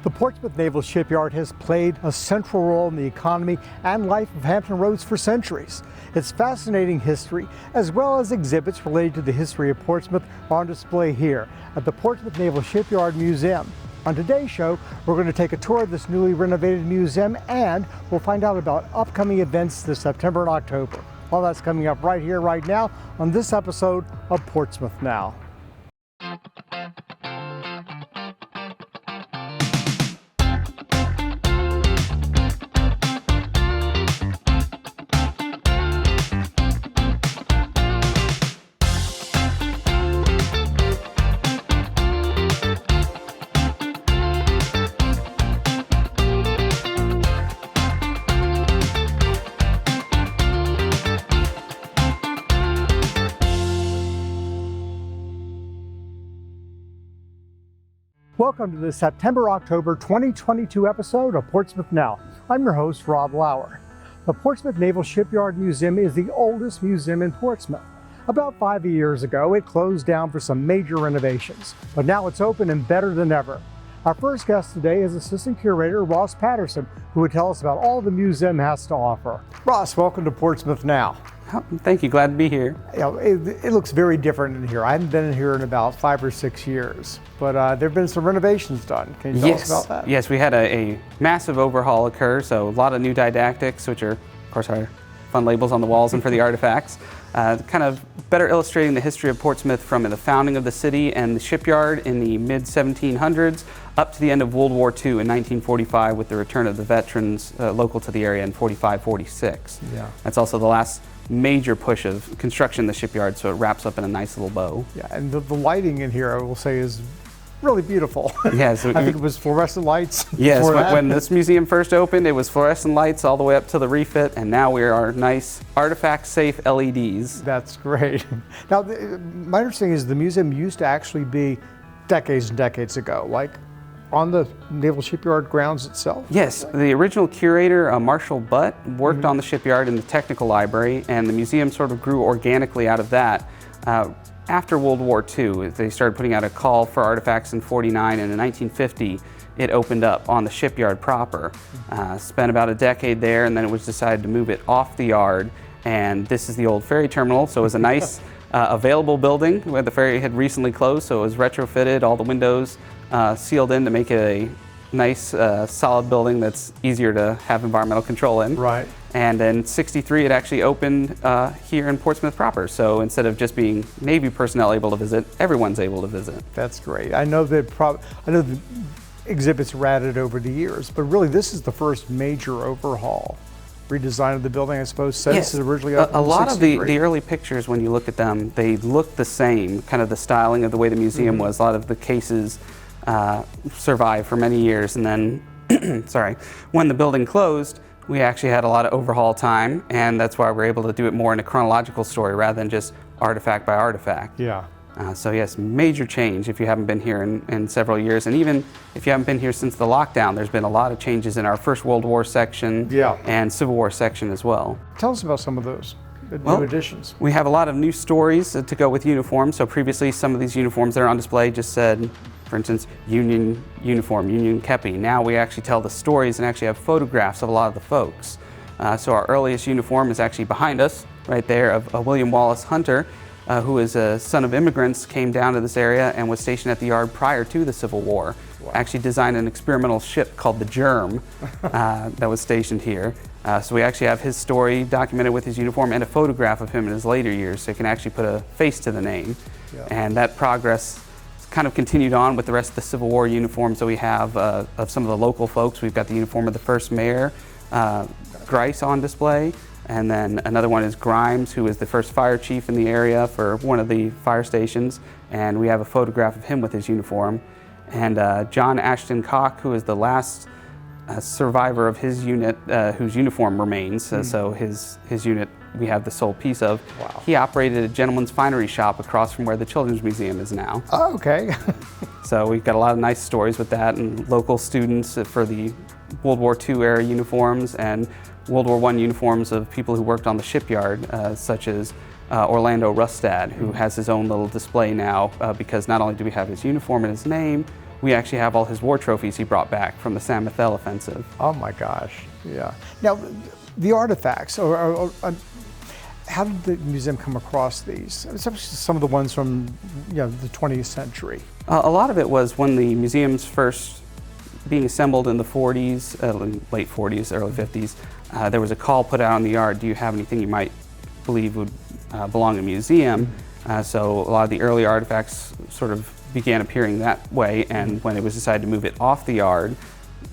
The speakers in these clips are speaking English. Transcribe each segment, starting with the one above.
The Portsmouth Naval Shipyard has played a central role in the economy and life of Hampton Roads for centuries. Its fascinating history, as well as exhibits related to the history of Portsmouth, are on display here at the Portsmouth Naval Shipyard Museum. On today's show, we're going to take a tour of this newly renovated museum, and we'll find out about upcoming events this September and October. All that's coming up right here, right now, on this episode of Portsmouth Now. Welcome to the September-October 2022 episode of Portsmouth Now. I'm your host, Rob Lauer. The Portsmouth Naval Shipyard Museum is the oldest museum in Portsmouth. About 5 years ago, it closed down for some major renovations, but now it's open and better than ever. Our first guest today is Assistant Curator Ross Patterson, who will tell us about all the museum has to offer. Ross, welcome to Portsmouth Now. Thank you, glad to be here. You know, it looks very different in here. I haven't been in here in about 5 or 6 years, but there have been some renovations done. Can you tell us about that? Yes, we had a massive overhaul occur, so a lot of new didactics, which are, of course, our fun labels on the walls and for the artifacts, kind of better illustrating the history of Portsmouth from the founding of the city and the shipyard in the mid-1700s up to the end of World War II in 1945 with the return of the veterans local to the area in 45-46. Yeah. That's also the last major push of construction in the shipyard, so it wraps up in a nice little bow. Yeah, and the lighting in here, I will say, is really beautiful. Yes, I think it was fluorescent lights. Yes, when this museum first opened, it was fluorescent lights all the way up to the refit, and now we are nice artifact-safe LEDs. That's great. Now, my understanding is the museum used to actually be decades and decades ago, like on the Naval Shipyard grounds itself? Yes, the original curator, Marshall Butt, worked on the shipyard in the technical library, and the museum sort of grew organically out of that. After World War II, they started putting out a call for artifacts in '49, and in 1950, it opened up on the shipyard proper. Spent about a decade there, and then it was decided to move it off the yard, and this is the old ferry terminal, so it was a nice available building where the ferry had recently closed, so it was retrofitted, all the windows sealed in to make it a nice solid building that's easier to have environmental control in. Right. And in '63 it actually opened here in Portsmouth proper, so instead of just being Navy personnel able to visit, everyone's able to visit. That's great. I know the exhibits were added over the years, but really this is the first major overhaul, redesign of the building, I suppose, since it originally opened. A lot of the early pictures, when you look at them, they look the same, kind of the styling of the way the museum was. A lot of the cases survived for many years, and then, sorry, when the building closed, we actually had a lot of overhaul time, and that's why we're able to do it more in a chronological story rather than just artifact by artifact. Yeah. So yes, major change if you haven't been here in several years, and even if you haven't been here since the lockdown, there's been a lot of changes in our First World War section and Civil War section as well. Tell us about some of those new additions. We have a lot of new stories to go with uniforms. So previously, some of these uniforms that are on display just said, for instance, Union uniform, Union kepi. Now we actually tell the stories and actually have photographs of a lot of the folks. So our earliest uniform is actually behind us, right there, of William Wallace Hunter, who is a son of immigrants, came down to this area and was stationed at the yard prior to the Civil War. Wow. Actually designed an experimental ship called the Germ that was stationed here. So we actually have his story documented with his uniform and a photograph of him in his later years, so you can actually put a face to the name. Yeah. And that progress kind of continued on with the rest of the Civil War uniforms that we have of some of the local folks. We've got the uniform of the first mayor, Grice, on display. And then another one is Grimes, who is the first fire chief in the area for one of the fire stations. And we have a photograph of him with his uniform. And John Ashton Cock, who is the last survivor of his unit, whose uniform remains. So his unit we have the sole piece of. Wow. He operated a gentleman's finery shop across from where the Children's Museum is now. Oh, okay. So we've got a lot of nice stories with that, and local students for the World War II era uniforms and World War I uniforms of people who worked on the shipyard, such as Orlando Rustad, who has his own little display now because not only do we have his uniform and his name, we actually have all his war trophies he brought back from the San Miguel offensive. Oh my gosh, yeah. Now, the artifacts, how did the museum come across these? Especially some of the ones from the 20th century. A lot of it was when the museum's first being assembled in the 40s, late 40s, early 50s. There was a call put out on the yard, do you have anything you might believe would belong in a museum? So a lot of the early artifacts sort of began appearing that way, and when it was decided to move it off the yard,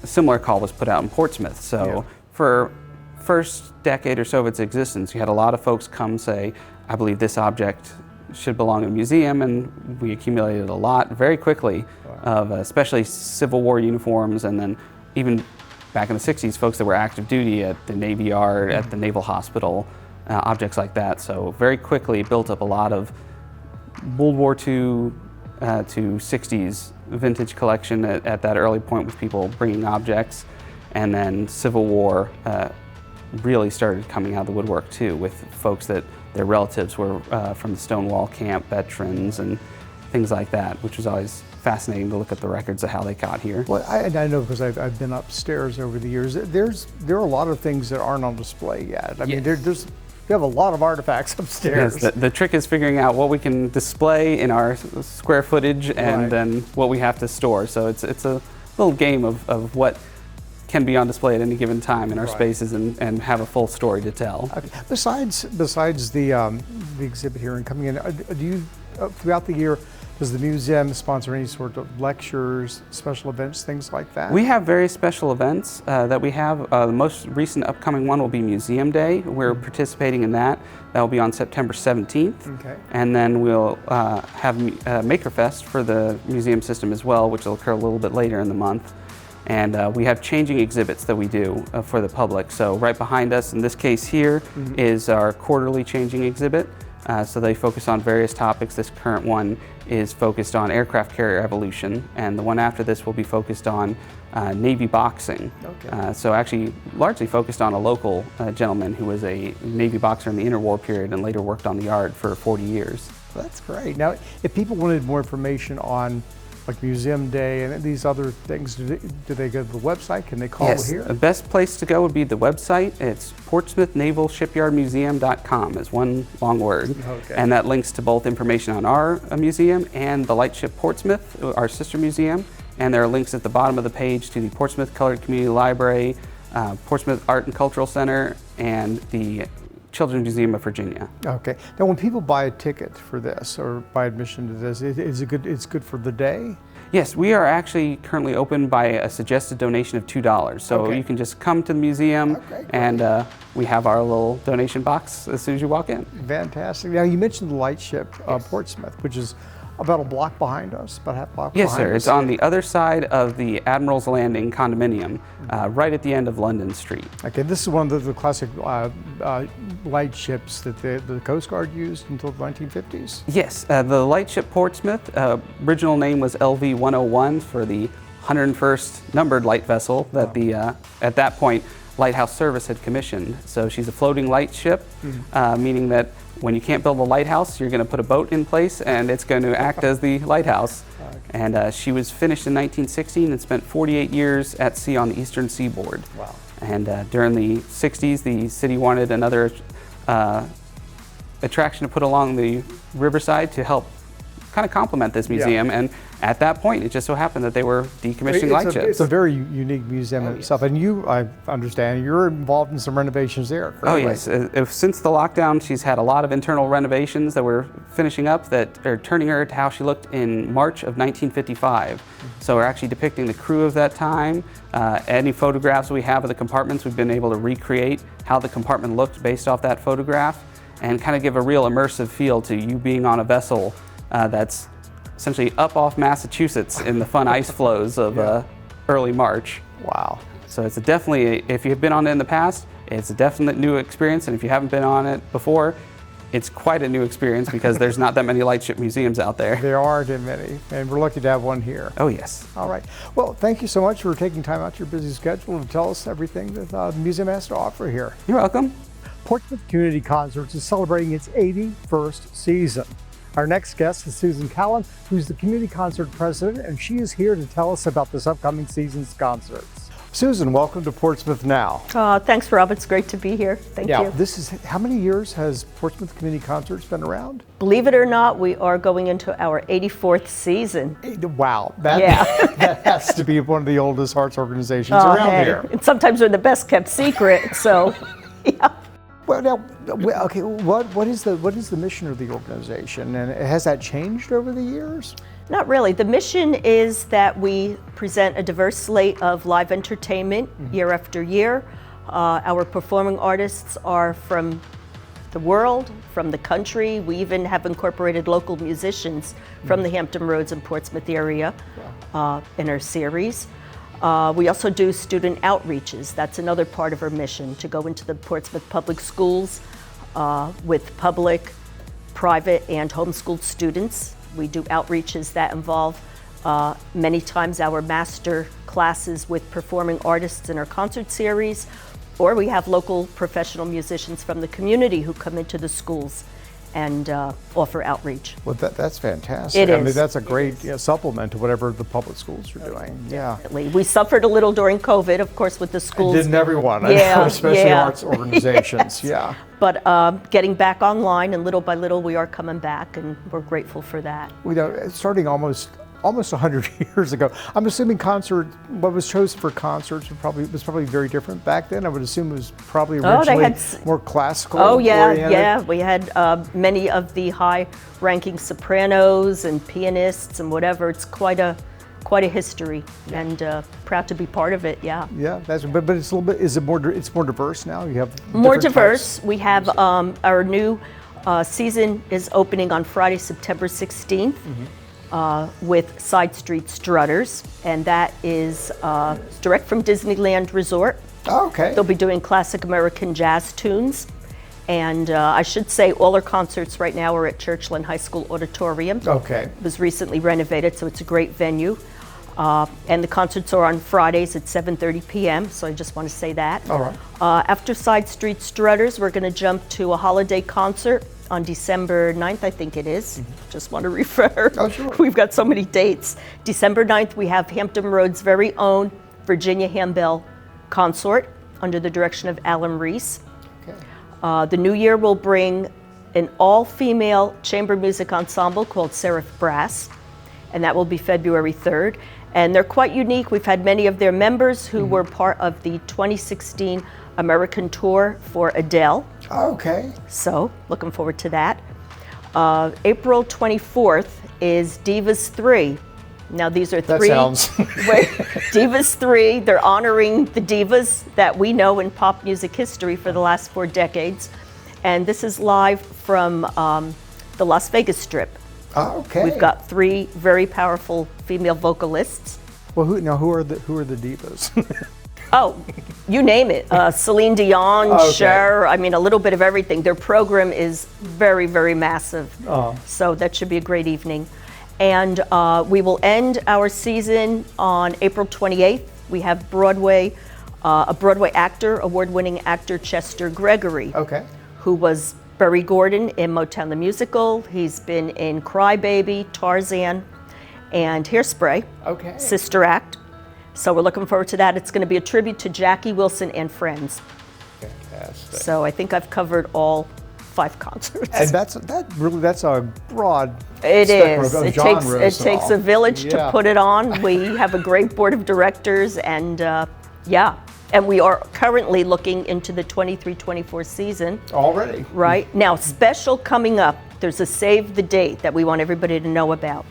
a similar call was put out in Portsmouth. So for first decade or so of its existence, you had a lot of folks come say, I believe this object should belong in a museum, and we accumulated a lot very quickly of especially Civil War uniforms, and then even back in the 60s, folks that were active duty at the Navy Yard, at the Naval Hospital, objects like that. So very quickly built up a lot of World War II to 60s vintage collection at that early point with people bringing objects, and then Civil War really started coming out of the woodwork too, with folks that their relatives were from the Stonewall camp, veterans and things like that, which was always fascinating to look at the records of how they got here. Well, I know because I've been upstairs over the years. There are a lot of things that aren't on display yet. I mean, we have a lot of artifacts upstairs. Yes, the trick is figuring out what we can display in our square footage and then what we have to store. So it's a little game of what can be on display at any given time in our spaces and have a full story to tell. Okay. Besides the exhibit here and coming in, do you throughout the year, does the museum sponsor any sort of lectures, special events, things like that? We have various special events that we have. The most recent upcoming one will be Museum Day. We're participating in that. That will be on September 17th. Okay. And then we'll have Makerfest for the museum system as well, which will occur a little bit later in the month. And we have changing exhibits that we do for the public. So right behind us, in this case here, is our quarterly changing exhibit. So they focus on various topics. This current one is focused on aircraft carrier evolution, and the one after this will be focused on Navy boxing. Okay. So actually largely focused on a local gentleman who was a Navy boxer in the interwar period and later worked on the yard for 40 years. That's great. Now, if people wanted more information on like Museum Day and these other things, do they go to the website? Can they call here? The best place to go would be the website. It's portsmouthnavalshipyardmuseum.com is one long word. Okay. And that links to both information on our museum and the Lightship Portsmouth, our sister museum. And there are links at the bottom of the page to the Portsmouth Colored Community Library, Portsmouth Art and Cultural Center, and the Children's Museum of Virginia. Okay. Now, when people buy a ticket for this or buy admission to this, it's good for the day? Yes, we are actually currently open by a suggested donation of $2. So you can just come to the museum and we have our little donation box as soon as you walk in. Fantastic. Now, you mentioned the Lightship Portsmouth, which is about a block behind us, about half a block behind us. Yes, sir. It's on the other side of the Admiral's Landing condominium, right at the end of London Street. Okay, this is one of the classic lightships that the Coast Guard used until the 1950s? Yes, the Lightship Portsmouth, original name was LV 101 for the 101st numbered light vessel that the, at that point, Lighthouse Service had commissioned. So she's a floating lightship, meaning that when you can't build a lighthouse, you're going to put a boat in place and it's going to act as the lighthouse. And she was finished in 1916 and spent 48 years at sea on the eastern seaboard. Wow. And during the 60s, the city wanted another attraction to put along the riverside to help kind of complement this museum. And at that point, it just so happened that they were decommissioning lightships. It's a very unique museum in itself. And you, I understand, you're involved in some renovations there, correct? Oh, yes. Since the lockdown, she's had a lot of internal renovations that we're finishing up that are turning her to how she looked in March of 1955. So we're actually depicting the crew of that time. Any photographs we have of the compartments, we've been able to recreate how the compartment looked based off that photograph and kind of give a real immersive feel to you being on a vessel that's essentially up off Massachusetts in the fun ice flows of early March. Wow. So it's definitely, if you've been on it in the past, it's a definite new experience, and if you haven't been on it before, it's quite a new experience because there's not that many lightship museums out there. There aren't many, and we're lucky to have one here. Oh, yes. All right. Well, thank you so much for taking time out of your busy schedule to tell us everything that the museum has to offer here. You're welcome. Portsmouth Community Concerts is celebrating its 81st season. Our next guest is Susan Callan, who's the community concert president, and she is here to tell us about this upcoming season's concerts. Susan, welcome to Portsmouth Now. Thanks, Rob. It's great to be here. Thank you. This is, how many years has Portsmouth Community Concerts been around? Believe it or not, we are going into our 84th season. Wow, that has to be one of the oldest arts organizations around here. And sometimes we're the best kept secret, so yeah. Well, now, okay, what is the mission of the organization, and has that changed over the years? Not really. The mission is that we present a diverse slate of live entertainment year after year. Our performing artists are from the world, from the country. We even have incorporated local musicians from the Hampton Roads and Portsmouth area in our series. We also do student outreaches. That's another part of our mission, to go into the Portsmouth public schools with public, private, and homeschooled students. We do outreaches that involve many times our master classes with performing artists in our concert series, or we have local professional musicians from the community who come into the schools and offer outreach. Well, that's fantastic. It is. I mean, that's a great supplement to whatever the public schools are doing. Yeah. Definitely. We suffered a little during COVID, of course, with the schools. Didn't everyone? I know, especially arts organizations. Yes. Yeah. But getting back online, and little by little, we are coming back, and we're grateful for that. You know, starting almost 100 years ago, I'm assuming what was chosen for concerts was probably very different back then. I would assume it was probably originally more classical. Oh yeah, oriented. yeah. We had many of the high-ranking sopranos and pianists and whatever. It's quite a history, and proud to be part of it. Yeah. Yeah, but it's a little bit. It's more diverse now. You have more diverse. Types. We have our new season is opening on Friday, September 16th. With Side Street Strutters, and that is direct from Disneyland Resort. Oh, okay. They'll be doing classic American jazz tunes, and I should say all our concerts right now are at Churchland High School Auditorium. Okay. It was recently renovated, so it's a great venue. And the concerts are on Fridays at 7:30 p.m., so I just want to say that. All right. After Side Street Strutters, we're going to jump to a holiday concert on December 9th, I think it is. Just want to refer. Oh, sure. We've got so many dates. December 9th, we have Hampton Roads' very own Virginia Handbell Consort under the direction of Alan Reese. Okay. The new year will bring an all-female chamber music ensemble called Seraph Brass, and that will be February 3rd. And they're quite unique. We've had many of their members who were part of the 2016 American tour for Adele. Okay. So, looking forward to that. April 24th is Divas 3. Now, these are three. That sounds. Divas 3, they're honoring the divas that we know in pop music history for the last 4 decades. And this is live from the Las Vegas Strip. Okay. We've got 3 very powerful female vocalists. Well, who are the divas? Oh, you name it. Celine Dion, Cher, I mean, a little bit of everything. Their program is very, very massive. So that should be a great evening. And we will end our season on April 28th. We have a Broadway actor, award-winning actor Chester Gregory, who was Berry Gorton in Motown the Musical. He's been in Cry Baby, Tarzan, and Hairspray, Sister Act. So we're looking forward to that. It's going to be a tribute to Jackie Wilson and friends. Fantastic. So I think I've covered all 5 concerts. And that's a broad it spectrum is. of It genres. takes a village to put it on. We have a great board of directors, and and we are currently looking into the 23-24 season. Already. Right. Now, special coming up. There's a save the date that we want everybody to know about.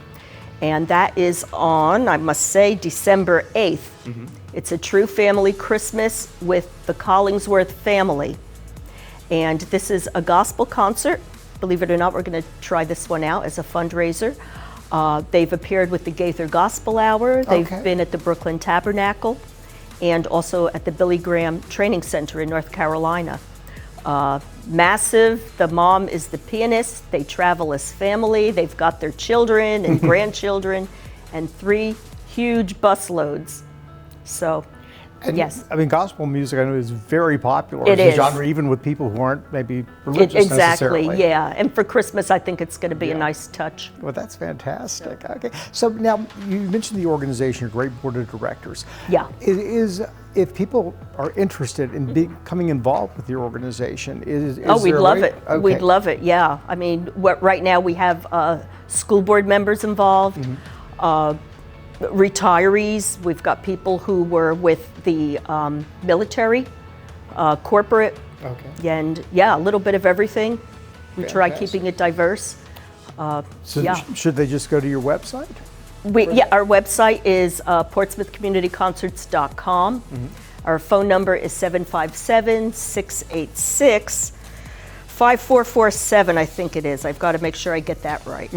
And that is on, I must say, December 8th. It's a true family Christmas with the Collingsworth family. And this is a gospel concert. Believe it or not, we're going to try this one out as a fundraiser. They've appeared with the Gaither Gospel Hour. They've been at the Brooklyn Tabernacle and also at the Billy Graham Training Center in North Carolina. Massive. The mom is the pianist. They travel as family. They've got their children and grandchildren and 3 huge busloads. So And, yes. I mean, gospel music, I know, is very popular It as a is. genre, even with people who aren't maybe religious necessarily. Exactly, yeah. And for Christmas, I think it's going to be a Yeah. nice touch. Well, that's fantastic. Okay. So now, you mentioned the organization, your great board of directors. Yeah. If people are interested in becoming involved with your organization, is Oh, we'd there a love way? it. Okay. We'd love it, yeah. I mean, right now we have school board members involved, retirees. We've got people who were with the military, corporate, and yeah, a little bit of everything. We try Fantastic. keeping it diverse. So yeah. should they just go to your website? Our website is portsmouthcommunityconcerts.com. Our phone number is 757-686-5447, I think it is. I've got to make sure I get that right.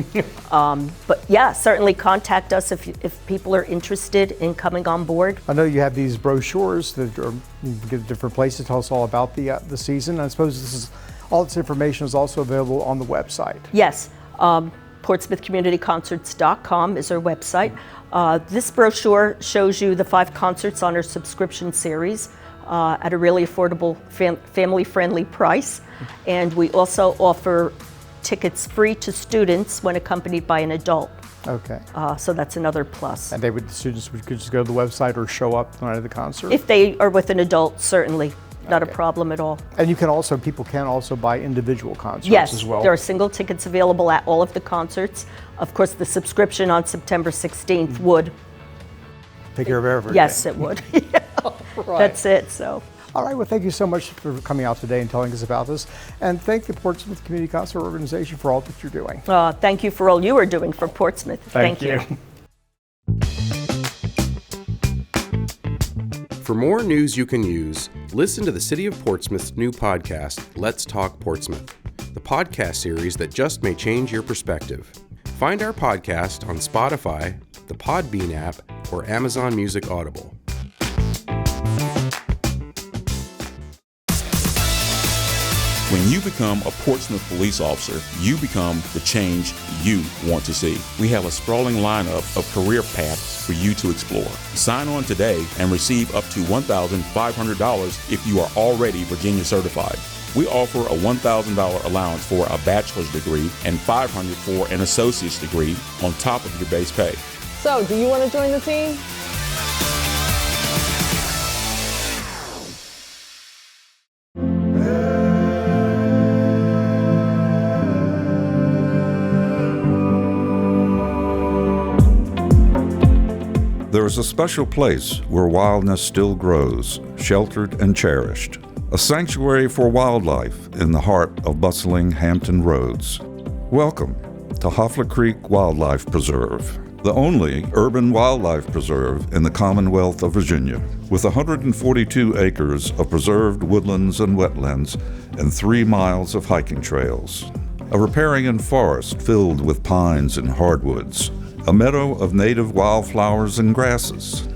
But yeah, certainly contact us if people are interested in coming on board. I know you have these brochures that are, you can get at different places. Tell us all about the season. I suppose all this information is also available on the website. Yes, portsmouthcommunityconcerts.com is our website. This brochure shows you the 5 concerts on our subscription series at a really affordable, family-friendly price. And we also offer tickets free to students when accompanied by an adult. Okay. So that's another plus. And the students could just go to the website or show up the night of the concert? If they are with an adult, certainly. Not a Okay. problem at all. And people can also buy individual concerts Yes, as well. there are single tickets available at all of the concerts. Of course, the subscription on September 16th would. Take care of everything. Yes, it would. Right. That's it, so. All right, well, thank you so much for coming out today and telling us about this. And thank the Portsmouth Community Concert Organization for all that you're doing. Thank you for all you are doing for Portsmouth. Thank you. For more news you can use, listen to the City of Portsmouth's new podcast, Let's Talk Portsmouth, the podcast series that just may change your perspective. Find our podcast on Spotify, the Podbean app, or Amazon Music Audible. When you become a Portsmouth police officer, you become the change you want to see. We have a sprawling lineup of career paths for you to explore. Sign on today and receive up to $1,500 if you are already Virginia certified. We offer a $1,000 allowance for a bachelor's degree and $500 for an associate's degree on top of your base pay. So, do you want to join the team? There is a special place where wildness still grows, sheltered and cherished. A sanctuary for wildlife in the heart of bustling Hampton Roads. Welcome to Hoffler Creek Wildlife Preserve, the only urban wildlife preserve in the Commonwealth of Virginia, with 142 acres of preserved woodlands and wetlands and 3 miles of hiking trails. A riparian forest filled with pines and hardwoods. A meadow of native wildflowers and grasses.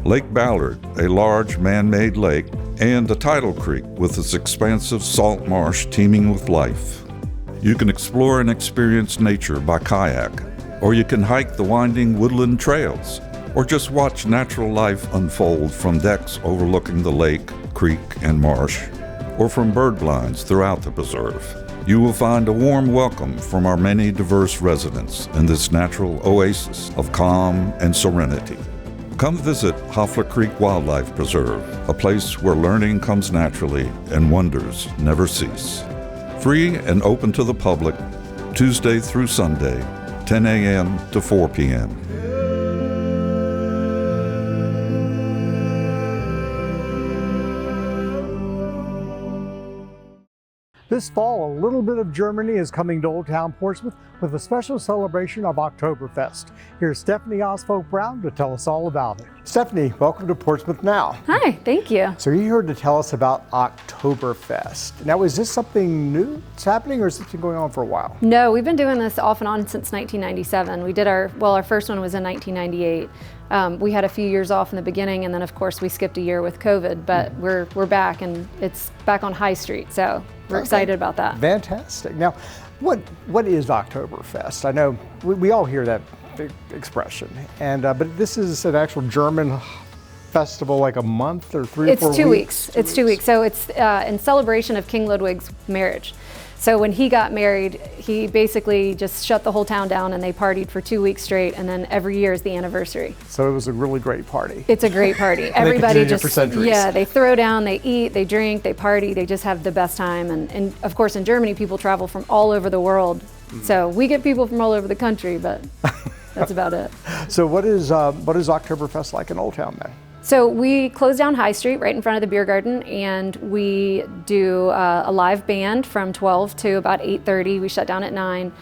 Lake Ballard, a large man-made lake, and a tidal creek with its expansive salt marsh teeming with life. You can explore and experience nature by kayak, or you can hike the winding woodland trails, or just watch natural life unfold from decks overlooking the lake, creek, and marsh, or from bird blinds throughout the preserve. You will find a warm welcome from our many diverse residents in this natural oasis of calm and serenity. Come visit Hoffler Creek Wildlife Preserve, a place where learning comes naturally and wonders never cease. Free and open to the public, Tuesday through Sunday, 10 a.m. to 4 p.m. This fall, a little bit of Germany is coming to Old Town Portsmouth with a special celebration of Oktoberfest. Here's Stephanie Osfolk-Brown to tell us all about it. Stephanie, welcome to Portsmouth Now. Hi, thank you. So you're here to tell us about Oktoberfest. Now, is this something new that's happening, or has this been going on for a while? No, we've been doing this off and on since 1997. We did our first one was in 1998. We had a few years off in the beginning, and then of course we skipped a year with COVID, but we're back, and it's back on High Street, so we're excited about that. Fantastic. Now, what is Oktoberfest? I know we all hear that expression, and but this is an actual German festival like a month or 3 or 4 weeks? It's 2 weeks. It's 2 weeks. So it's in celebration of King Ludwig's marriage. So when he got married, he basically just shut the whole town down and they partied for 2 weeks straight, and then every year is the anniversary. So it was a really great party. It's a great party. Everybody just, for centuries. Yeah, they throw down, they eat, they drink, they party, they just have the best time. And of course in Germany, people travel from all over the world. So we get people from all over the country, but that's about it. So what is Oktoberfest like in Old Town then? So we close down High Street right in front of the beer garden, and we do a live band from 12 to about 8:30. We shut down at 9.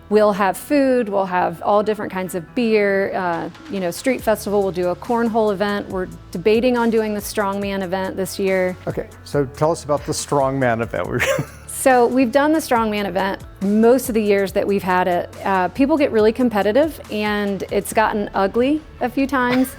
We'll have food, we'll have all different kinds of beer, street festival, we'll do a cornhole event. We're debating on doing the strongman event this year. Okay, so tell us about the strongman event. So we've done the strongman event most of the years that we've had it. People get really competitive and it's gotten ugly a few times.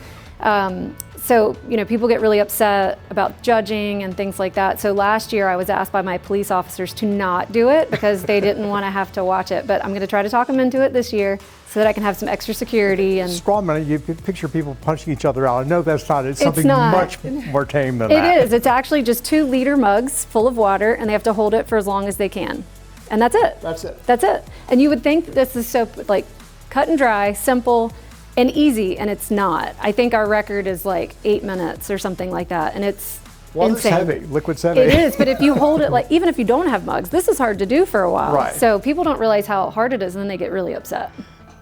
So, people get really upset about judging and things like that. So last year I was asked by my police officers to not do it because they didn't want to have to watch it. But I'm going to try to talk them into it this year so that I can have some extra security. And strongman, you picture people punching each other out. I know that's not. It's something much more tame than that. It is. It's actually just 2-liter mugs full of water, and they have to hold it for as long as they can. And that's it. That's it. That's it. And you would think this is so cut and dry, simple, and easy, and it's not. I think our record is 8 minutes or something like that, and it's Water's insane. heavy, liquid's heavy. It is, but if you hold it, even if you don't have mugs, this is hard to do for a while. Right. So people don't realize how hard it is, and then they get really upset.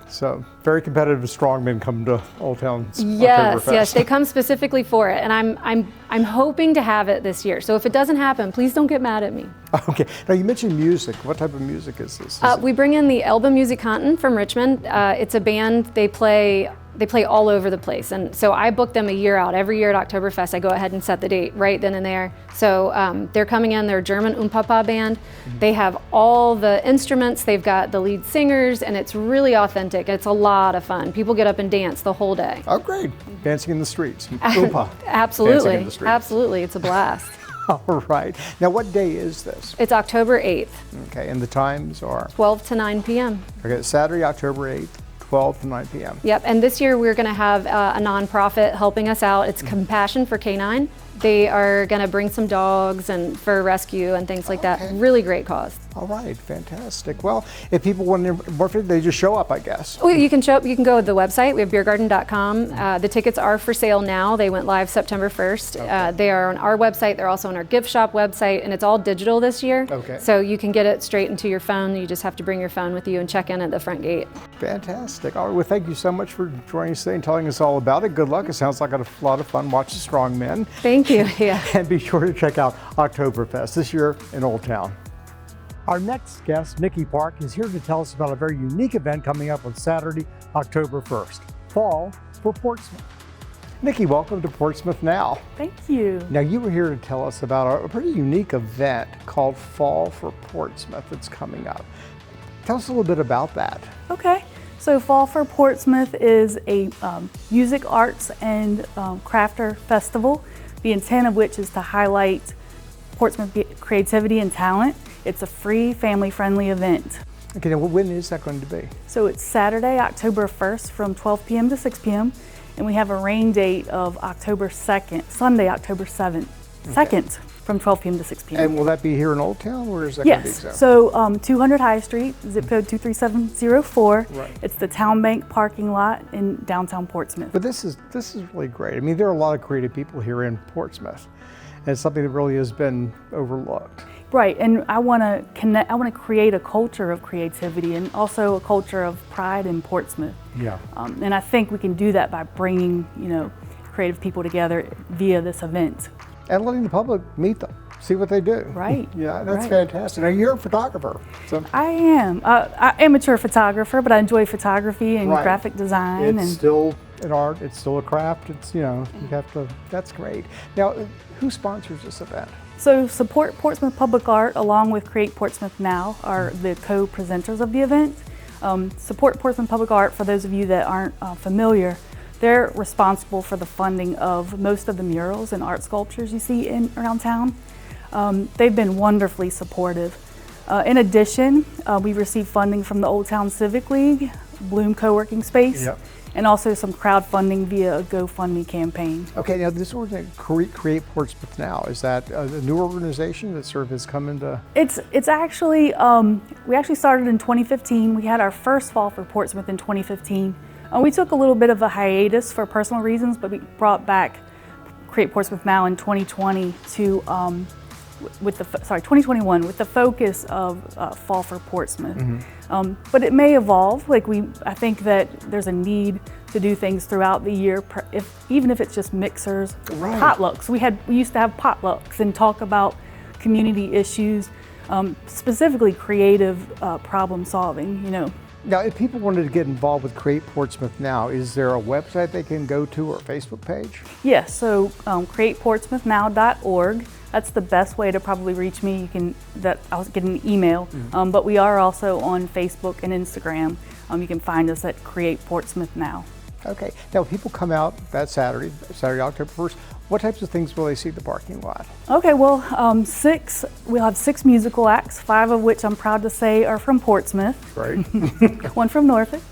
So very competitive strongmen come to Old Town Yes, Oktoberfest. yes, they come specifically for it, and I'm hoping to have it this year. So if it doesn't happen, please don't get mad at me. Okay. Now you mentioned music. What type of music is this? We bring in the Elba Musikanten from Richmond. It's a band. They play all over the place, and so I book them a year out. Every year at Oktoberfest, I go ahead and set the date right then and there. So they're coming in. They're a German Unpapa band. Mm-hmm. They have all the instruments. They've got the lead singers, and it's really authentic. It's a lot of fun. People get up and dance the whole day. Oh, great! Dancing in the streets. Oompa. Absolutely, Dancing in the streets. Absolutely. It's a blast. All right. Now, what day is this? It's October 8th. Okay, and the times are? 12 to 9 p.m. Okay, Saturday, October 8th. 12 to 9 p.m. Yep, and this year we're going to have a nonprofit helping us out. It's Compassion for Canine. They are going to bring some dogs and for rescue and things like that. Really great cause. All right, fantastic. Well, if people want more, they just show up, I guess. Oh, you can show up. You can go to the website. We have beergarden.com. The tickets are for sale now. They went live September 1st. Okay. They are on our website. They're also on our gift shop website, and it's all digital this year. Okay. So you can get it straight into your phone. You just have to bring your phone with you and check in at the front gate. Fantastic. All right, well, thank you so much for joining us today and telling us all about it. Good luck. It sounds like a lot of fun. Watch the strong men. Thank you. Yeah. And be sure to check out Oktoberfest this year in Old Town. Our next guest, Nikki Park, is here to tell us about a very unique event coming up on Saturday, October 1st, Fall for Portsmouth. Nikki, welcome to Portsmouth Now. Thank you. Now, you were here to tell us about a pretty unique event called Fall for Portsmouth that's coming up. Tell us a little bit about that. Okay. So Fall for Portsmouth is a music, arts, and crafter festival, the intent of which is to highlight Portsmouth creativity and talent. It's a free, family-friendly event. Okay, now when is that going to be? So it's Saturday, October 1st from 12 p.m. to 6 p.m. And we have a rain date of October 2nd, Sunday, October 7th, 2nd from 12 p.m. to 6 p.m. And will that be here in Old Town, or is that going to be Yes, so 200 High Street, zip code 23704. Right. It's the Town Bank parking lot in downtown Portsmouth. But this is really great. I mean, there are a lot of creative people here in Portsmouth, and it's something that really has been overlooked. Right, and I want to connect. I want to create a culture of creativity and also a culture of pride in Portsmouth. Yeah. And I think we can do that by bringing, creative people together via this event. And letting the public meet them, see what they do. Right. Yeah, that's right. fantastic. Now, you're a photographer. So I am. I'm amateur photographer, but I enjoy photography and Right. graphic design. It's still an art. It's still a craft. It's, you have to. That's great. Now, who sponsors this event? So Support Portsmouth Public Art, along with Create Portsmouth Now, are the co-presenters of the event. Support Portsmouth Public Art, for those of you that aren't familiar, they're responsible for the funding of most of the murals and art sculptures you see around town. They've been wonderfully supportive. In addition, we received funding from the Old Town Civic League, Bloom Co-working Space, Yep. and also some crowdfunding via a GoFundMe campaign. Okay, now this organization, Create Portsmouth Now, is that a new organization that sort of has come into? It's actually, we actually started in 2015. We had our first Fall for Portsmouth in 2015. We took a little bit of a hiatus for personal reasons, but we brought back Create Portsmouth Now in 2020 to, 2021 with the focus of Fall for Portsmouth. But it may evolve. I think that there's a need to do things throughout the year, even if it's just mixers, potlucks. We used to have potlucks and talk about community issues, specifically creative problem solving. Now, if people wanted to get involved with Create Portsmouth Now, is there a website they can go to or a Facebook page? Yes, so createportsmouthnow.org. That's the best way to probably reach me. I'll get an email, but we are also on Facebook and Instagram. You can find us at Create Portsmouth Now. Okay. Now, people come out that Saturday, October 1st. What types of things will they see in the parking lot? Okay, well, we'll have 6 musical acts, 5 of which I'm proud to say are from Portsmouth. Right. One from Norfolk.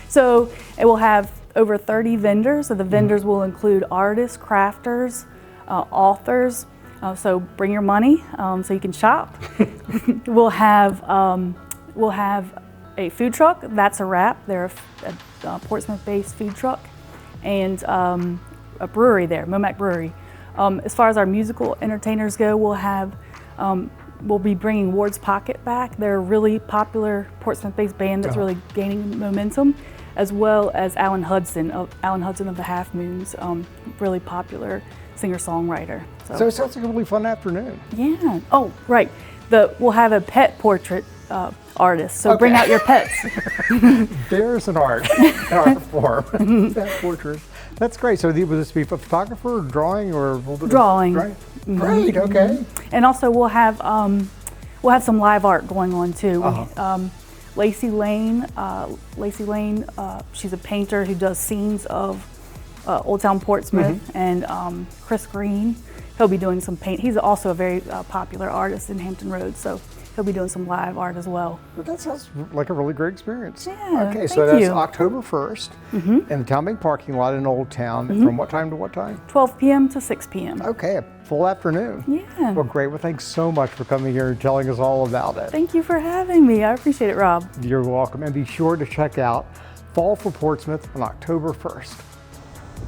So it will have over 30 vendors. So the vendors will include artists, crafters, authors. So bring your money so you can shop. We'll have a food truck. That's a wrap. They're a Portsmouth-based food truck, and a brewery there, Momac Brewery. As far as our musical entertainers go, we'll be bringing Ward's Pocket back. They're a really popular Portsmouth-based band that's really gaining momentum, as well as Alan Hudson of the Half Moons, really popular singer-songwriter. So it sounds like a really fun afternoon. Yeah. Oh, right. We'll have a pet portrait artist, so bring out your pets. There's an art form. Pet portrait. That's great. So will this be a photographer, drawing, or drawing? Great. Okay. And also we'll have some live art going on too. Lacey Lane, she's a painter who does scenes of Old Town Portsmouth, and Chris Green, he'll be doing some paint. He's also a very popular artist in Hampton Roads, so he'll be doing some live art as well. But that sounds like a really great experience. Yeah, okay, so that's you. October 1st in the Town Bank parking lot in Old Town. From what time to what time? 12 p.m. to 6 p.m. Okay, a full afternoon. Yeah. Well, great. Well, thanks so much for coming here and telling us all about it. Thank you for having me. I appreciate it, Rob. You're welcome. And be sure to check out Fall for Portsmouth on October 1st.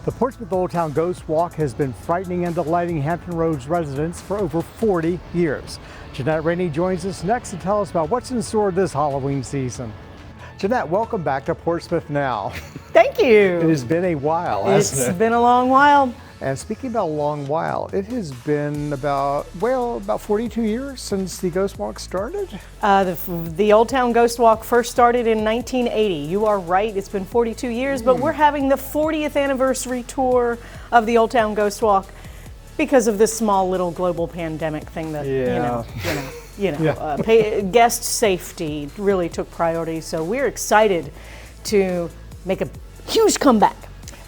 The Portsmouth Old Town Ghost Walk has been frightening and delighting Hampton Roads residents for over 40 years. Jeanette Rainey joins us next to tell us about what's in store this Halloween season. Jeanette, welcome back to Portsmouth Now. Thank you. It has been a while, hasn't it? It's been a long while. And speaking about a long while, it has been about 42 years since the Ghost Walk started? The Old Town Ghost Walk first started in 1980. You are right, it's been 42 years, but we're having the 40th anniversary tour of the Old Town Ghost Walk because of this small little global pandemic thing that, guest safety really took priority. So we're excited to make a huge comeback.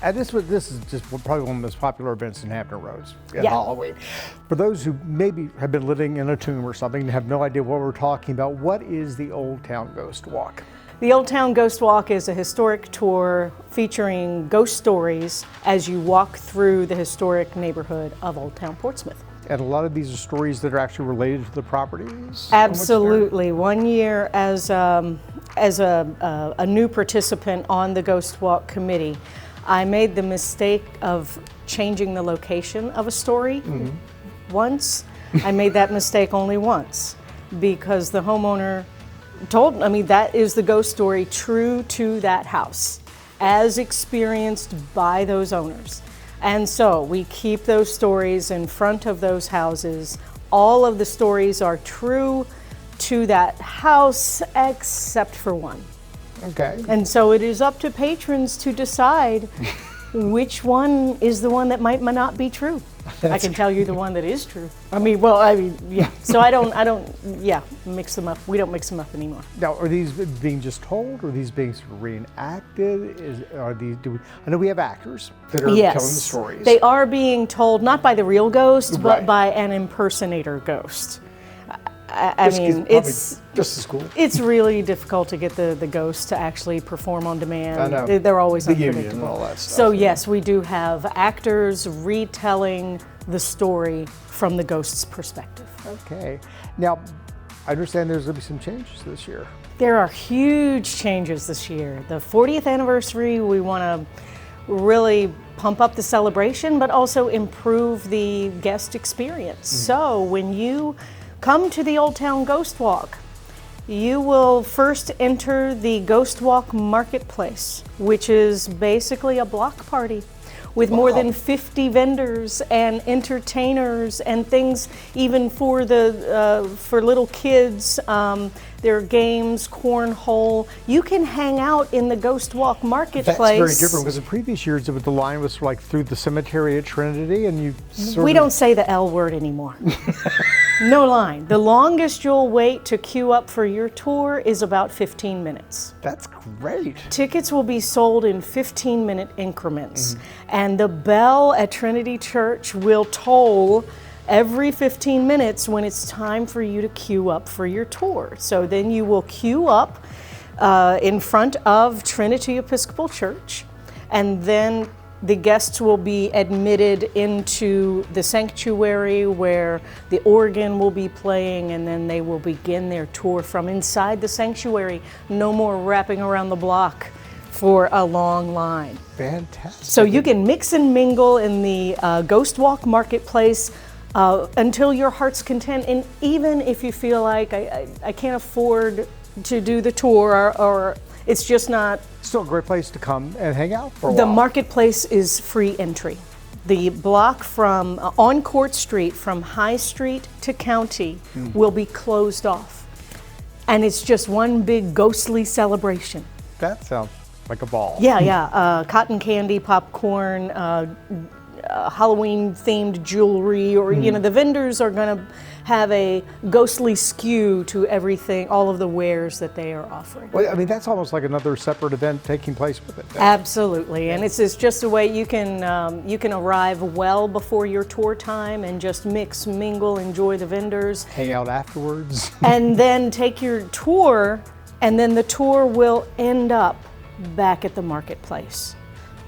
And this is just probably one of the most popular events in Hampton Roads at Halloween. For those who maybe have been living in a tomb or something and have no idea what we're talking about, what is the Old Town Ghost Walk? The Old Town Ghost Walk is a historic tour featuring ghost stories as you walk through the historic neighborhood of Old Town Portsmouth. And a lot of these are stories that are actually related to the properties? Absolutely. One year as a new participant on the Ghost Walk committee, I made the mistake of changing the location of a story once. I made that mistake only once because the homeowner told me that is the ghost story true to that house as experienced by those owners. And so we keep those stories in front of those houses. All of the stories are true to that house except for one. Okay. And so it is up to patrons to decide which one is the one that might not be true. I can tell you the one that is true. Yeah. So I don't mix them up. We don't mix them up anymore. Now, are these being just told, or are these being sort of reenacted? I know we have actors that are telling the stories. They are being told not by the real ghost, but by an impersonator ghost. I mean, it's just as cool. It's really difficult to get the ghosts to actually perform on demand. I know. They're always The unpredictable. union and all that stuff. So yes, we do have actors retelling the story from the ghost's perspective. Okay. Now, I understand there's going to be some changes this year. There are huge changes this year. The 40th anniversary, we want to really pump up the celebration, but also improve the guest experience. So when you come to the Old Town Ghost Walk, you will first enter the Ghost Walk Marketplace, which is basically a block party with more than 50 vendors and entertainers and things even for for little kids. There are games, cornhole. You can hang out in the Ghost Walk Marketplace. That's very different because in previous years the line was like through the cemetery at Trinity, and you We don't say the L word anymore. No line. The longest you'll wait to queue up for your tour is about 15 minutes. That's great. Tickets will be sold in 15-minute increments, and the bell at Trinity Church will toll every 15 minutes when it's time for you to queue up for your tour. So then you will queue up in front of Trinity Episcopal Church, and then the guests will be admitted into the sanctuary where the organ will be playing, and then they will begin their tour from inside the sanctuary. No more wrapping around the block for a long line. Fantastic. So you can mix and mingle in the Ghost Walk Marketplace until your heart's content, and even if you feel like I can't afford to do the tour, or it's just not. Still a great place to come and hang out for a while. The marketplace is free entry. The block from on Court Street from High Street to County will be closed off, and it's just one big ghostly celebration. That sounds like a ball. Yeah. Cotton candy, popcorn, Halloween-themed jewelry, or the vendors are going to have a ghostly skew to everything, all of the wares that they are offering. Well, I mean, that's almost like another separate event taking place with it. Absolutely, and it's just a way you can arrive well before your tour time and just mix, mingle, enjoy the vendors. Hang out afterwards. And then take your tour, and then the tour will end up back at the marketplace.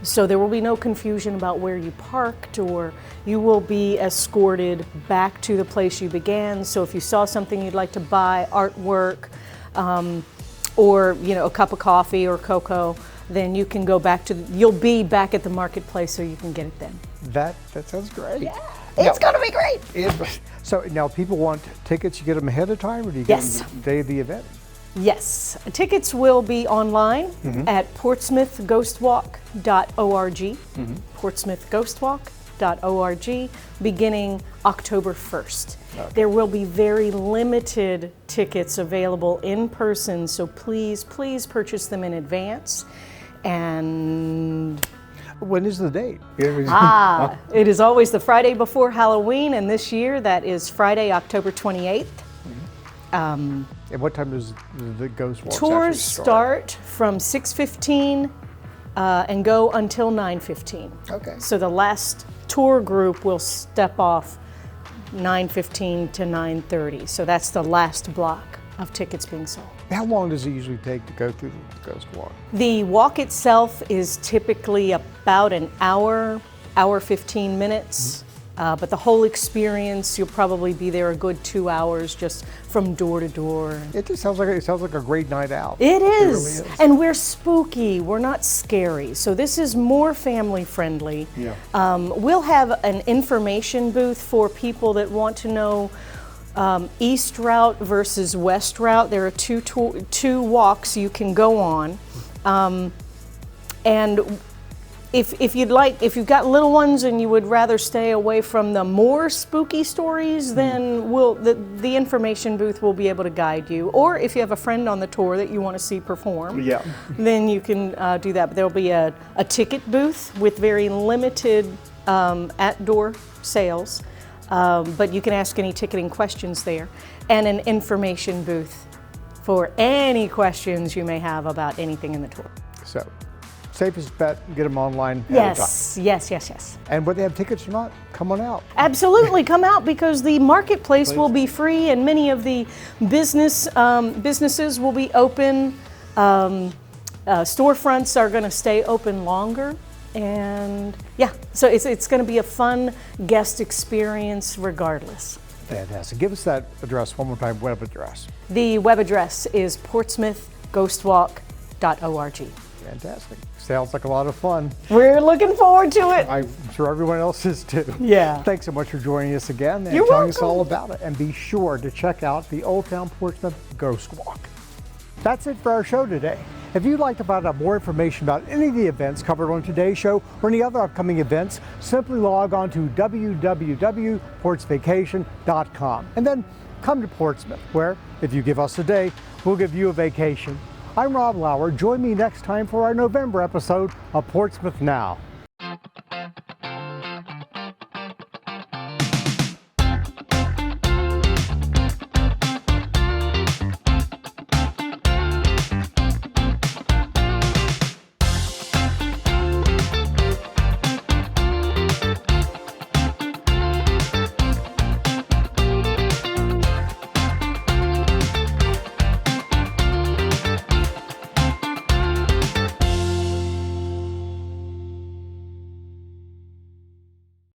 So there will be no confusion about where you parked, or you will be escorted back to the place you began. So if you saw something you'd like to buy, artwork, or a cup of coffee or cocoa, then you can go back you'll be back at the marketplace, so you can get it then. That sounds great. Yeah, it's gonna be great. So now people want tickets, you get them ahead of time, or do you get them the day of the event? Yes, tickets will be online at portsmouthghostwalk.org, portsmouthghostwalk.org, beginning October 1st. Okay. There will be very limited tickets available in person, so please purchase them in advance. And when is the date? It is always the Friday before Halloween, and this year that is Friday, October 28th. And what time does the Ghost Walk Tours start from 6:15 and go until 9:15. Okay. So the last tour group will step off 9:15 to 9:30. So that's the last block of tickets being sold. How long does it usually take to go through the Ghost Walk? The walk itself is typically about an hour, 15 minutes. But the whole experience, you'll probably be there a good 2 hours just from door to door. It just sounds like a great night out. It is. It really is. And we're spooky. We're not scary. So this is more family friendly. Yeah. We'll have an information booth for people that want to know east route versus west route. There are two walks you can go on, and if you've got little ones and you would rather stay away from the more spooky stories, then the information booth will be able to guide you. Or if you have a friend on the tour that you want to see perform, then you can do that. But there'll be a ticket booth with very limited at-door sales, but you can ask any ticketing questions there, and an information booth for any questions you may have about anything in the tour. So safest bet, get them online ahead of time. Yes. And whether they have tickets or not, come on out. Absolutely, come out because the marketplace will be free and many of the businesses will be open. Storefronts are going to stay open longer. And yeah, so it's going to be a fun guest experience regardless. Fantastic. Give us that address one more time, web address. The web address is portsmouthghostwalk.org. Fantastic. Sounds like a lot of fun. We're looking forward to it. I'm sure everyone else is too. Yeah. Thanks so much for joining us again and You're telling us welcome. all about it. And be sure to check out the Old Town Portsmouth Ghost Walk. That's it for our show today. If you'd like to find out more information about any of the events covered on today's show or any other upcoming events, simply log on to www.portsvacation.com and then come to Portsmouth, where, if you give us a day, we'll give you a vacation. I'm Rob Lauer. Join me next time for our November episode of Portsmouth Now.